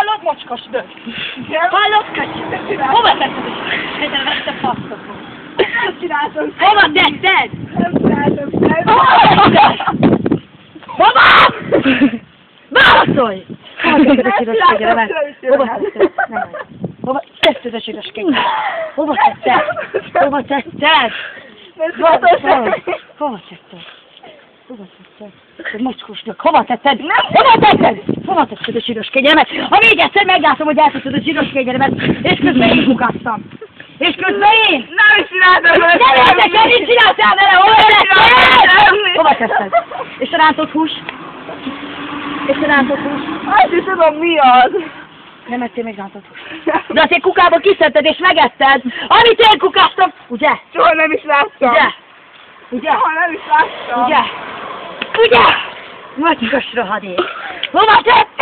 Hallod, mocskos nő? Hallod, köcsög? Hova tetted? Egyre vette fasztot. Nem csináltam. Hova tetted? Nem csináltam. Hova? Válaszolj! Hova tetted a csinos kegyeremet? Hova tetted? Nem. Hova tetted a csinos kegyeremet? Hova tetted? Hova tetted? Hova tetted? Hova tetted? Mocskos nők, hova tetted? Hova tetted? Hova tetted a csinos kegyeremet? Ha még egyszer meglátom, hogy eltetted a csinos kegyeremet, és közben én kukáztam. És közben én! Nem is csináltam vele! Nem érdekel, mit csináltál vele? Hova tetted? Hova tetted? És a rántott hús? És a rántott hús? Azt is tudom, mi az. Nem ettél még rántott hús. De azt én kukába kiszedted és megetted, amit én kukáztam, ugye? Soha nem is láttam. Ugye? Ugye? Soha nem is láttam. Ugye? Ugye? Mocskos rohadék. Hova tetted?